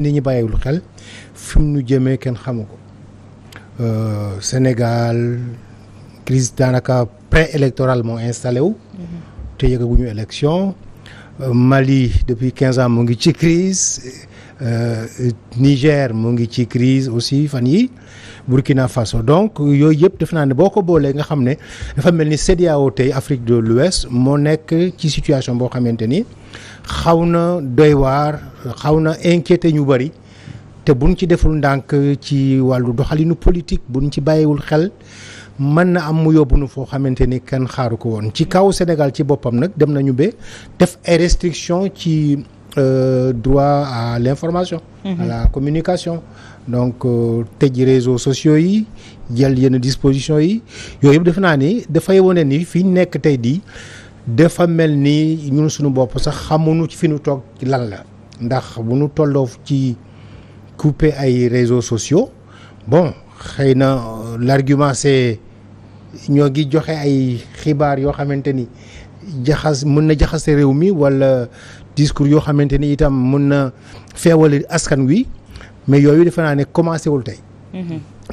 nit ñi bàyyiwul xel fi mu nu jëmee kenn xamu ko Sénégal crise daanaka pré-électorale moo installé wu. te yëgaguñu élection. Mali depuis 15 ans mu ngi ci crise Niger mu ngi ci crise aussi fan yi Burkina Faso donc yooyu yëpp def naa ne boo ko boolee nga xam ne dafa mel ni CEDEAO tey Afrique de l'Ouest moo nekk ci situation boo xamante ni xaw na doy waar xaw na inquiété ñu bëri te buñ ci deful ndànk ci wàllu doxalinu politique buñ ci bàyyiwul xel mën na am mu yóbbu nu foo xamante ni kenn xaaru ko woon ci kaw Sénégal ci boppam nag dem nañu ba def ay restrictions ci droit à l'information. à la communication. donc tëj réseaux sociaux yi jël yenn dispositions yi yooyu yëpp defe naa ni dafay wane ni fi ñu nekk tey di dafa mel ni ñun suñu bopp sax xamuñu ci fi ñu toog lan la ndax bu ñu tolloo ci couper ay réseaux sociaux bon xëy na l'argument c'est ñoo ngi joxe ay xibaar yoo xamante ni mën na jaxase réew mi wala discours yoo xamante ni itam mën na feewale askan wi mais yooyu defe naa ne commencé wul tey.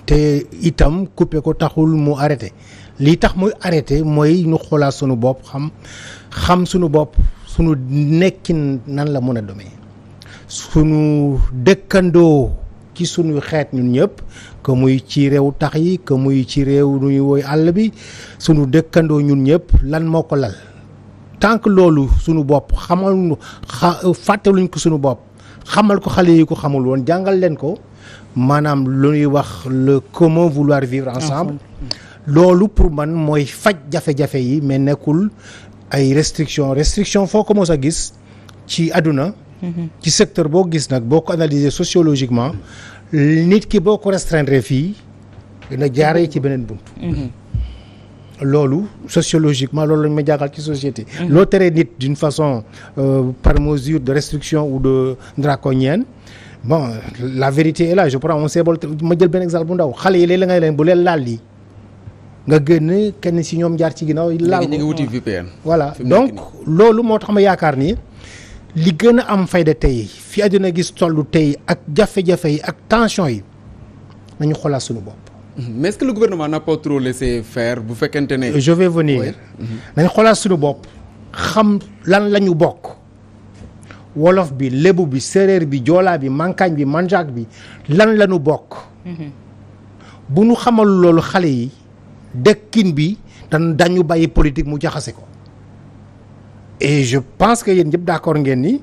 te itam couper ko taxul mu arrêté lii tax muy arrêté mooy ñu xoolaat sunu bopp xam sunu bopp sunu nekkin nan la mën a demee sunu dëkkandoo ci sunu xeet ñun ñëpp que muy ci réew tax yi que muy ci réew nuy woy àll bi sunu dëkkandoo ñun ñëpp lan moo ko lal tant que loolu sunu bopp fàttaluñ ko sunu bopp xamal ko xale yi ko xamul woon jàngal leen ko maanaam lu ñuy wax le comment vouloir vivre ensemble loolu pour man mooy faj jafe-jafe yi mais nekkul ay restriction foo ko mos a gis ci àdduna ci secteur boo gis nag boo ko analyser sociologiquement nit ki boo ko restreindre fii dina jaaree ci beneen bunt loolu sociologiquement loolu lañ ma jàngal ci société loo teree nit d'une façon par mesure de restriction ou de draconienne bon la vérité est là je prends un symbole ma jël benn exemple bu ndaw xale yi léeg la ngay leen bu leen laal lii nga génn kenn si ñoom jaar ci ginnaaw laal ko ñu ngi wuti VPN voilà donc loolu moo tax ma yaakaar ni li gën a am fayda tey fi àddina gis tollu tey ak jafe-jafe yi ak tension yi nañu xoolaat suñu bopp. mais est-ce que le gouvernement n'a pas trop laissé faire bu fekkente ne. je vais venir nañu xoolaat suñu bopp xam lan la ñu bokk wolof bi lébu bi séeréer bi joolaa bi mankaañ bi manjaak bi lan la ñu bokk. bu ñu xamal loolu xale yi dëkkin bi dañu bàyyi politique mu jaxase ko. et je pense que yéen ñëpp d'accord ngeen ni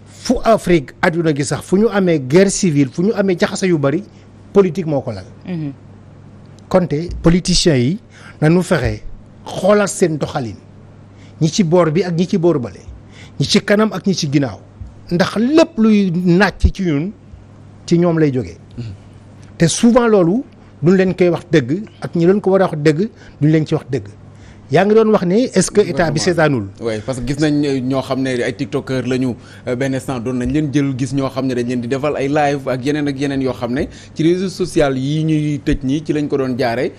fu Afrique adduna gi sax fu ñu amee guerre civile fu ñu amee jaxase yu bari politique moo ko lal. konte politiciens yi nañu fexe xoolaat seen doxalin ñi ci boor bi ak ñi ci boor bale ñi ci kanam ak ñi ci ginnaaw ndax lépp luy nàcc ci ñun ci ñoom lay jógee. te souvent loolu duñ leen koy wax dëgg ak ñi leen ko war a wax dëgg duñ leen ci wax dëgg. yaa ngi doon wax ni est-ce que état bi seetaanul. oui parce que gis nañ ñoo xam ne ay tiktokers lañu benn instant doon nañ leen jël gis ñoo xam ne dañ leen di defal ay live ak yeneen yoo xam ne ci réseaux sociaux yi ñuy tëj ñi ci lañ ko doon jaaree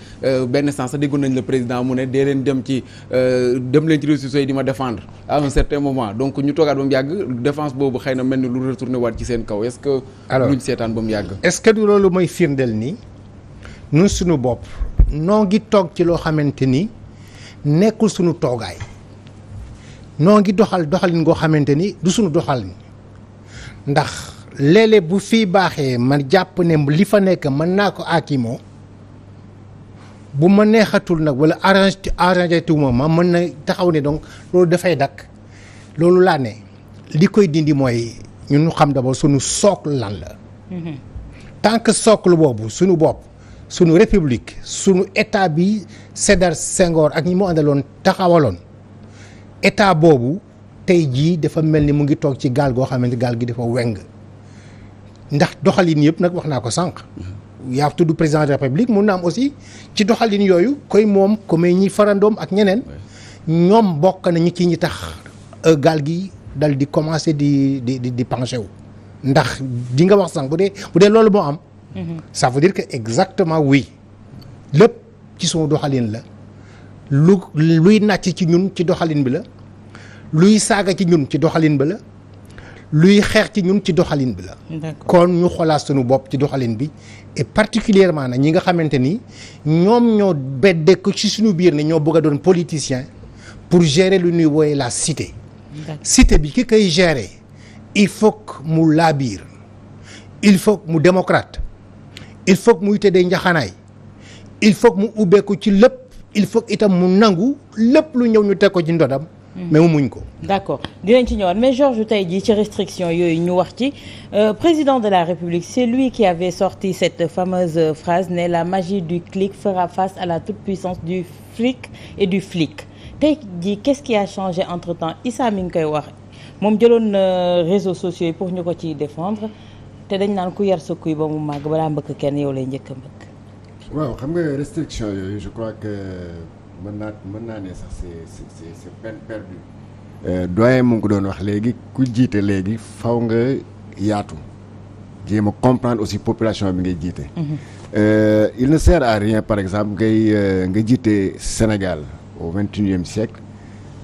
benn instant sax déggoon nañ le président mu ne dee leen dem ci réseaux sociaux yi di ma défendre à un certain moment donc ñu toogaat ba mu yàgg défense boobu xëy na mel ni lu retourné waat ci seen kaw est-ce que. alors luñ seetaan ba mu yàgg. est-ce que du loolu mooy firndeel ni ñun suñu bopp noo ngi toog ci loo xamante ni. nekkul suñu toogaay noo ngi doxalin goo xamante ni du suñu doxalin ndax léeg-léeg bu fii baaxee man jàpp ne li fa nekk mën naa ko aakimoo bu ma neexatul nag wala arrangé tuuma ma mën na taxaw ne donc loolu dafay dakk loolu laa ne li koy dindi mooy ñun xam d'abord suñu socle lan la tant que socle boobu suñu bopp sunu république sunu état bi Sédar Senghor ak ñi mu àndaloon taxawaloon état boobu tey jii dafa mel ni mu ngi toog ci gaal goo xamante gaal gi dafa weng ndax doxalin yëpp nag wax naa ko sànq. yaa tudd président de la république mun na am aussi ci doxalin yooyu koy moom comme ñi farandoom ak ñeneen ñoom bokk nañu ci ñi tax gaal gi dal di commencer di penché wu. ndax di nga wax sànq bu dee loolu moo am. ça veut dire que exactement oui lépp ci sunu doxalin la luy nàcc ci ñun ci doxalin bi la luy saaga ci ñun ci doxalin bi la luy xeex ci ñun ci doxalin bi la. kon ñu xoolaat suñu bopp ci doxalin bi et particulièrement nag ñi nga xamante ni ñoom ñoo bedde ko ci suñu biir ne ñoo bëgg a doon politicien pour gérer lu ñuy wooye la cité. cité bi ki koy gérer il faut que mu laabiir il faut que mu démocrate il faut que muy tëddee njaxanaay il faut que mu ubbeeku ci lépp il faut que itam mu nangu lépp lu ñëw ñu teg ko ci ndodam. mais mu muñ ko. d'accord dinañ ci ñëwaat mais Georges tey jii ci restriction yooyu ñu wax ci président de la République c'est lui qui avait sorti cette fameuse phrase ne la magie du clic fera face à la toute-puissance du fric et du flic tey jii qu'est-ce qui a changé entre-temps Issa mi ngi koy wax moom jëloon réseaux sociaux yi pour ñu ko ciy défendre te dañ naan ku yar sa kuy ba mu màgg balaa mbëkk kenn yow lay njëkk a mbëkk. waaw xam nga restriction yooyu je crois que mën naa ne sax c'est peine perdue. doyen mu ngi ko doon wax léegi ku jiite léegi faw nga yaatu jéem a comprendre aussi population bi ngay jiite. Il ne sert à rien par exemple nga jiite Sénégal au XXIe siècle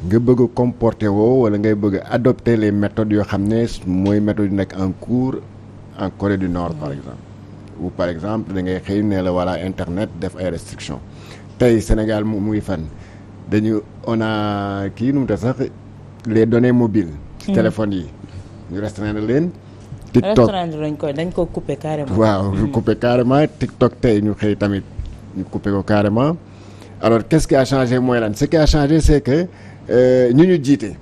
nga bëgg a comporter woo wala ngay bëgg a adopter les méthodes yoo xam ne mooy méthodes yu nekk en cours en Corée du Nord par exemple. ou par exemple da ngay xëy ne la voilà internet def ay restrictions tey Sénégal muy fan on a kii nu mu tax sax les données mobiles. ci téléphones yi ñu restreindre leen. TikTok dañ ko couper carrément. waaw ñu couper carrément TikTok tey ñu xëy tamit ñu couper ko carrément alors qu'est-ce qui a changé mooy lan ce qui a changé c'est que ñu jiite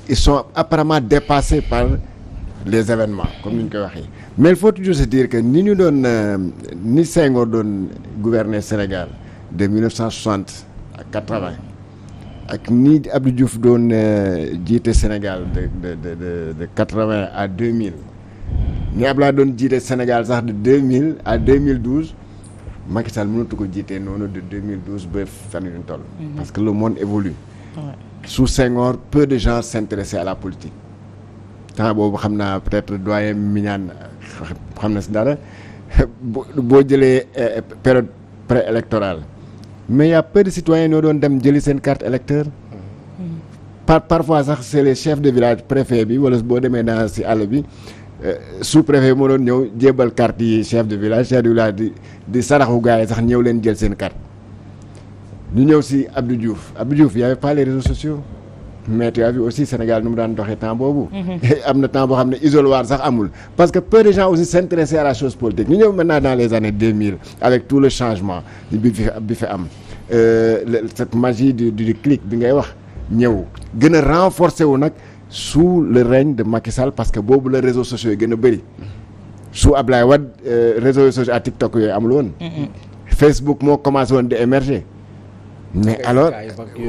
ils sont apparemment dépassés par les événements comme ni ñu koy waxee. mais il faut toujours se dire que ni ñu doon ni Senghor doon gouverner Sénégal de 1960 à 80 ak ni Abdou Diouf doon jiite Sénégal de 80 à 2000 ni Abdoulaye doon jiite Sénégal sax de 2000 à 2012 Macky Sall mënatu ko jiite noonu de 2012 ba fan yu ñu toll. parce que le monde évolue. Sous Senghor peu de gens s'intéressaient à la politique. temps boobu xam naa peut-être doyen Mignane xam na si dara boo jëlee période préélectorale mais y a peu de citoyens ñoo doon dem jëli seen carte électeur parfois sax c'est les chefs de village préfet bi wala boo demee dans si àll bi sous-préfet moo doon ñëw jébal carte yi chef de village di saraxu gars yi sax ñëw leen jël seen carte ñu ñëw si Abdou Diouf y avait pas les réseaux sociaux mais tu as vu aussi Sénégal nu mu daan doxee temps boobu. am na temps boo xam ne isoloir sax amul. parce que peu de gens aussi s'intéressaient à la chose politique ñu ñëw maintenant dans les années 2000 avec tout le changement bi fi am cette magie du clic bi ngay wax ñëw gën a renforcer wu nag sous le règne de Macky Sall parce que boobu la réseaux sociaux yi gën a bëri. sous Ablaye Wade réseaux sociaux à TikTok yooyu amul woon. Facebook moo commencé woon di émerger. mais alors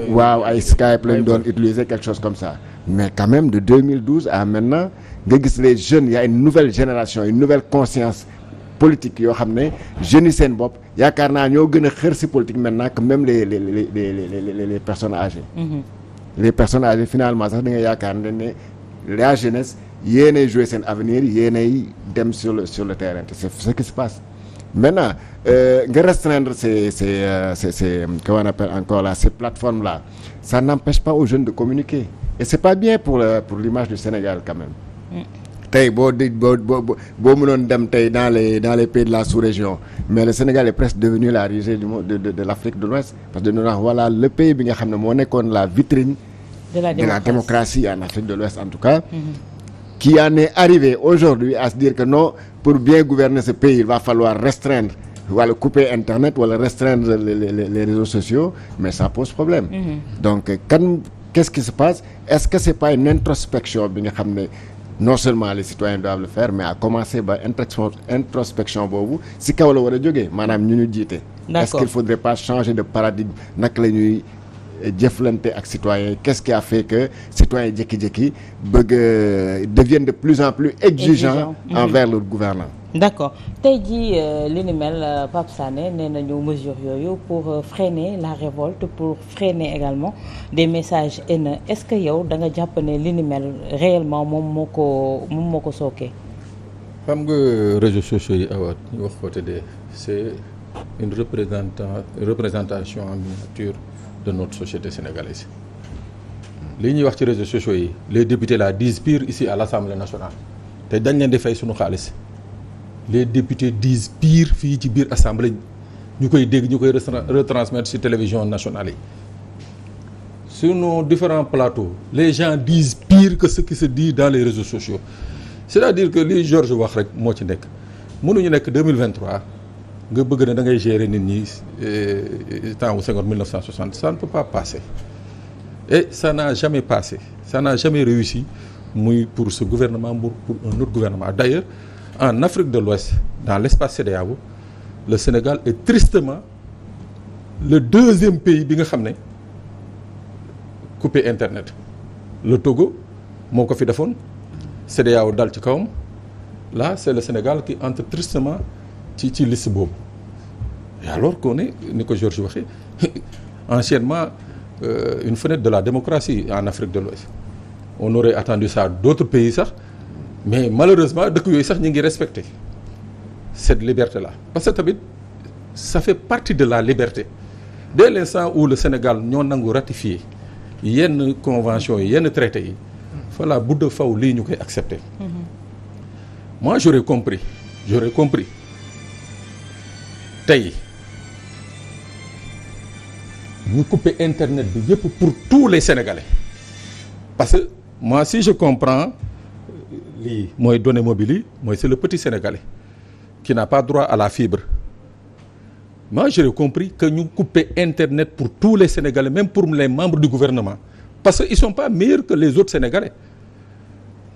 waaw ay Skype lañ doon utiliser quelque chose comme ça mais quand même de 2012 à maintenant nga gis les jeunes il y a une nouvelle génération une nouvelle conscience politique yoo xam ne jeunes yi seen bopp yaakaar naa ñoo gën a xër ci politique maintenant que même les personnes âgées. Les personnes âgées finalement sax da nga yaakaar ne la jeunesse yéenay jouer seen avenir yéenay dem sur le terrain c'est ce qui se passe. Maintenant nga restreindre ces comment on appelle encore là ces plateformes là ça n'empêche pas aux jeunes de communiquer et c'est pas bien pour l'image du Sénégal quand même. tey boo mënoon dem tey dans les pays de la sous-région mais le Sénégal est presque devenu la risée du monde de l'Afrique de l'Ouest parce que dañu wax voilà le pays bi nga xam ne moo nekkoon la vitrine de la démocratie en Afrique de l'Ouest en tout cas. Qui en est arrivé aujourd'hui à se dire que non, pour bien gouverner ce pays, il va falloir restreindre, wala couper Internet, wala restreindre les réseaux sociaux, mais ça pose problème. Donc, qu'est-ce qui se passe? Est-ce que c'est pas une introspection bi nga xam ne non seulement les citoyens doivent le faire, mais à commencer par introspection boobu si kaw la war a jógee maanaam ñu jiite. Est-ce qu'il faudrait pas changer de paradigme naka la ñuy jëflante ak citoyens qu'est-ce qui a fait que citoyens jékki-jékki deviennent de plus en plus exigeants envers leur gouvernants. D'accord tey jii li ni mel Pape Sané nee nañu mesures yooyu pour freiner la révolte pour freiner également des messages haineux est-ce que yow da nga jàpp ne li ni mel réellement moom moo ko sookee. xam nga réseaux sociaux yi awaat ñu wax ko te de c'est une représentation en miniature de notre société sénégalaise li ñuy wax ci réseaux sociaux yi les députés là disent pire ici à l'Assemblée nationale te dañ leen di fay suñu xaalis les députés disent pire fii ci biir assemblée ñu koy dégg ñu koy retransmettre ci télévision nationale yi sur nos différents plateaux les gens disent pire que ce qui se dit dans les réseaux sociaux c'est-à-dire que li Georges wax rek moo ci nekk mënuñu nekk 2023 nga bëgg ne da ngay gérer nit ñi temps wu Senghor 1960 ça ne peut pas passer et ça n'a jamais passé ça n'a jamais réussi muy pour ce gouvernement pour un autre gouvernement d'ailleurs en Afrique de l'Ouest dans l'espace CEDEAO le Sénégal est tristement le deuxième pays bi nga xam ne coupé internet le Togo moo ko fi defoon CEDEAO dal ci kawam là c'est le Sénégal qui entre tristement ci liste boobu et alors qu'on est ni ko Georges waxee anciennement une fenêtre de la démocratie en Afrique de l'Ouest on aurait attendu ça d'autres pays sax mais malheureusement dëkk yooyu sax ñu ngi respecter cette liberté là parce que tamit ça fait partie de la liberté dès l'instant où le Sénégal ñoo nangu ratifier yenn conventions yi yenn traités yi voilà bu de faw lii ñu koy accepter moi j'aurais compris tey ñu couper internet bi yëpp pour tous les Sénégalais parce que moi si je comprends lii mooy données mobiles yi mooy c'est le petit Sénégalais qui n'a pas droit à la fibre moi j'aurais compris que ñu couper internet pour tous les Sénégalais même pour les membres du gouvernement parce que ils sont pas meilleurs que les autres Sénégalais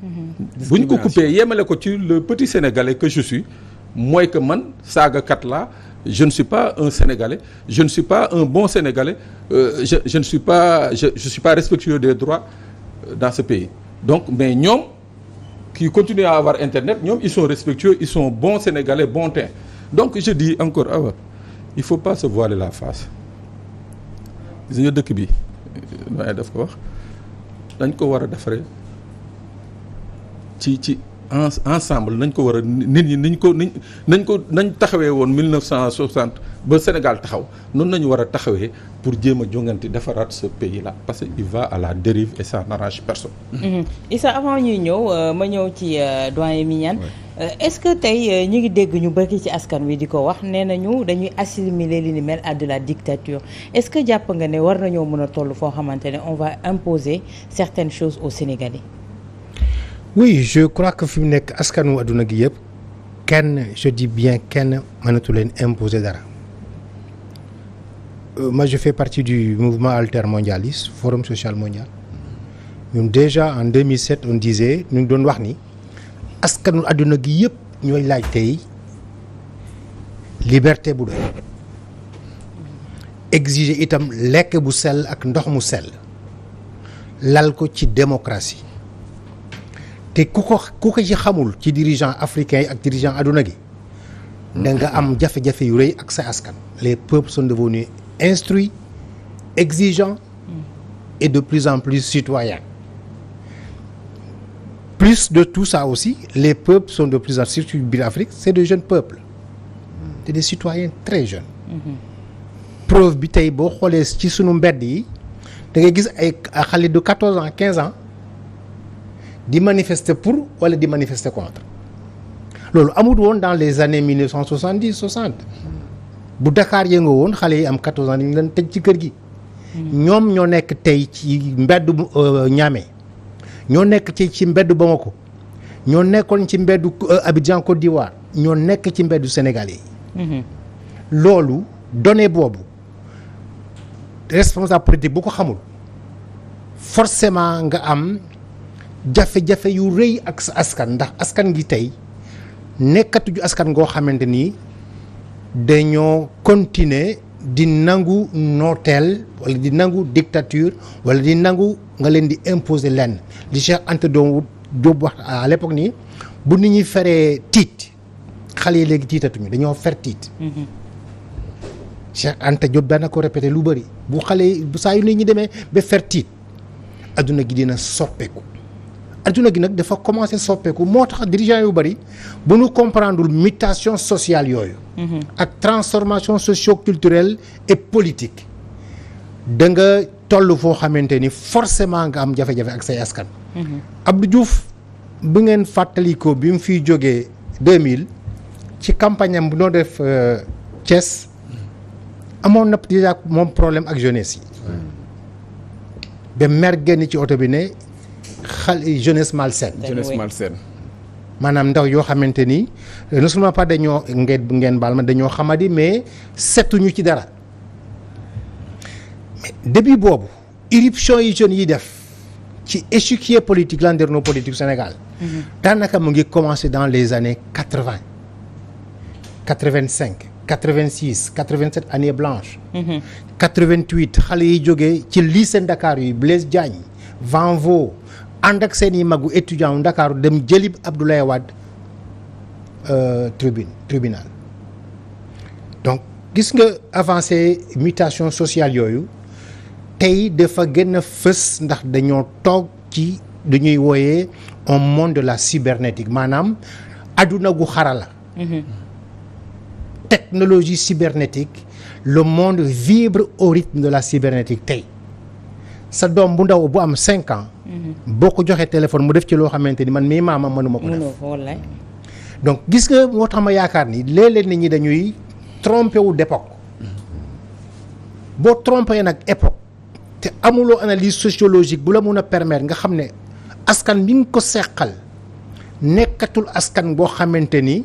bu ñu ko couper yemale ko ci le petit Sénégalais que je suis mooy que man saagakat la je ne suis pas un Sénégalais je ne suis pas un bon Sénégalais je ne suis pas je suis pas respectueux des droits dans ce pays donc mais ñoom qui continuent à avoir internet ñoom ils sont respectueux ils sont bons Sénégalais bon teint donc je dis encore il faut pas se voiler la face gis nga dëkk bi waaye daf ko wax dañ ko war a defaree ci ensemble nañ ko war a nit ñi nañ taxawee woon 1960 ba Sénégal taxaw noonu nañu war a taxawee pour jéem a jongante defaraat ce pays là parce que il va à la dérive et ça n'arrange personne. Issa avant ñuy ñëw ma ñëw ci doyen Mignane. Est-ce que tey ñu ngi dégg ñu bëri ci askan wi di ko wax nee nañu dañuy assimiler li ni mel à de la dictature est-ce que jàpp nga ne war nañoo mën a toll foo xamante ne on va imposer certaines choses aux Sénégalais. oui je crois que fi mu nekk askanu adduna gi yëpp kenn je dis bien kenn mënatu leen imposer dara moi je fais partie du mouvement altermondialiste forum social mondial ñun déjà en 2007 on disait ñu ngi doon wax ni askanu adduna gi yëpp ñooy laaj tey liberté bu doy exiger itam lekk bu sell ak ndox mu sell lal ko ci démocratie te ku ko ci xamul ci dirigeant africain yi ak dirigeant adduna gi da nga am jafe-jafe yu rëy ak sa askan les peuples sont devenus instruits exigeants et de plus en plus citoyens plus de tout ça aussi les peuples sont de plus en plus surtout biir Afrique c'est de jeunes peuples c'est des citoyens très jeunes preuve bi tey boo xoolee ci sunu mbedd yi da ngay gis ay xale de 14 ans 15 ans di manifester pour wala di manifester contre loolu amul woon dans les années 1970 60 bu Dakar yënga woon xale yi am 14 ans dañu leen tëj ci kër gi ñoom ñoo nekk tey ci mbeddu Niamey ñoo nekk ci mbeddu Bamako ñoo nekkoon ci mbeddu Abidjan Côte d'Ivoire ñoo nekk ci mbeddu Sénégalais yi loolu donnée boobu responsable politique bu ko xamul forcément nga am jafe-jafe yu rëy ak sa askan ndax askan gi tey nekkatuñu askan ngoo xamante ni dañoo continuer di nangu nooteel wala di nangu dictature wala di nangu nga leen di imposer lenn li Cheikh Anta Diop wax à l'époque nii bu nit ñi feree tiit xale yi léegi tiitatuñu dañoo fer tiit Cheikh Anta Diop dana ko répété lu bëri bu xale yi saa yu nit ñi demee ba fer tiit adduna gi dina soppeeku adduna gi nag dafa commencé soppeeku moo tax dirigeants yu bëri bu ñu comprendre mutation sociale yooyu ak transformation socio-culturelle et politique da nga toll foo xamante ni forcément nga am jafe-jafe ak say askan. Abdou Diouf bu ngeen fàttalikoo bi mu fiy jógee 2000 ci campagne am bu noo def Thiès amoon na déjà moom problème ak jeunesse yi. ba mer génn ci oto bi ne xale jeunesse malsaine. jeunesse malsaine. maanaam ndaw yoo xamante ni non seulement pas dañoo ngeen baal ma dañoo xamadi mais setuñu ci dara mais début boobu irruption yi jeunes yi def ci échiquier politique landerneau politique Sénégal. daanaka mu ngi commencé dans les années 80 85 86 87 années blanches. 88 xale yi jógee ci lycée Dakar yi Blaise Diagne Vanvo ànd ak seen i magu étudiant Ndakaaru dem jëli Abdoulaye Wade tribunal donc gis nga avancé mutation sociale yooyu tey dafa gën a fës ndax dañoo toog ci dañuy wooyee un monde de la cybernétique maanaam adduna gu xarala. Technologie cybernétique le monde vibre au rythme de la cybernétique tey sa doom bu ndaw bu am 5 ans. boo ko joxee téléphone mu def ci loo xamante ni man mii maama mënuma ko def. donc gis nga moo tax ma yaakaar ni léeg-léeg nit ñi dañuy trompé wu d'époque boo trompé nag époque te amuloo analyse sociologique bu la mun a permettre nga xam ne askan bi nga ko seqal nekkatul askan boo xamante ni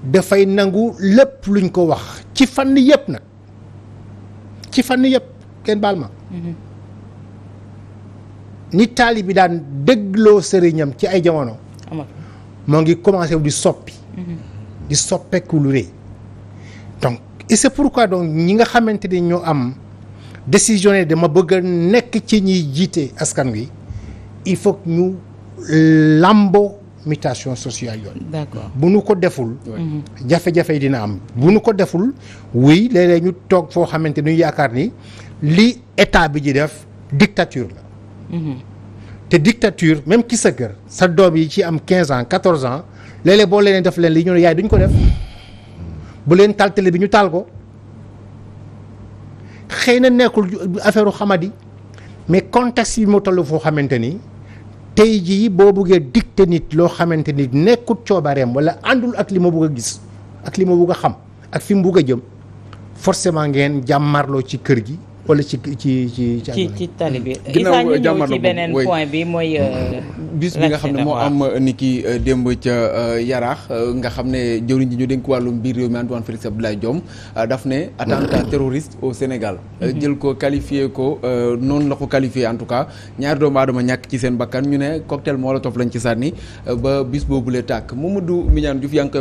dafay nangu lépp luñ ko wax ci fànn yëpp nag ci fànn yëpp kenn baal ma. ni taali bi daan dégloo sëriñam ci ay jamono moo ngi commencé di soppi di soppeeku lu rëy donc et c'est pourquoi donc ñi nga xamante ni ñoo am décisionnaire dama bëgg a nekk ci ñiy jiite askan wi il faut que ñu lambo mutation sociale yoon. D'accord. bu nu ko deful jafe-jafe yi dina am bu nu ko deful oui léeg-léeg ñu toog foo xamante ni ñu yaakaar ni li état bi ji def dictature la. te dictature même ki sa kër sa doom yi ci am 15 ans 14 ans léeg-léeg boo leen def leen li ñu ne yaay duñ ko def bu leen taal télé bi ñu taal ko xëy na nekkul affaire xamadi mais contexte yi moo toll foo xamante ni tey jii boo buggee dicter nit loo xamante ni nekkul coobareem wala àndul ak li ma bugg a gis ak li ma bugg a xam ak fi mu bugg a jëm forcément ngeen jàmmarloo ci kër gi. wala ci tali bi. ginnaaw ñu ñëw ci beneen point bi mooy. bis bi nga xam ne moo am ni ki démb ca Yaraax nga xam ne jëwriñ ji ñu dénk wàllum biir réew mi Antoine Félix Abdoulaye Diome daf ne attentat terroriste au Sénégal. jël ko qualifié ko noonu la ko qualifié en tout cas ñaari doomu aadama ñàkk ci seen bakkan ñu ne cocktail molotov lañ ci sànni ba bis boobu la tàkk Mamadou Mignane Diouf yaa ngi koy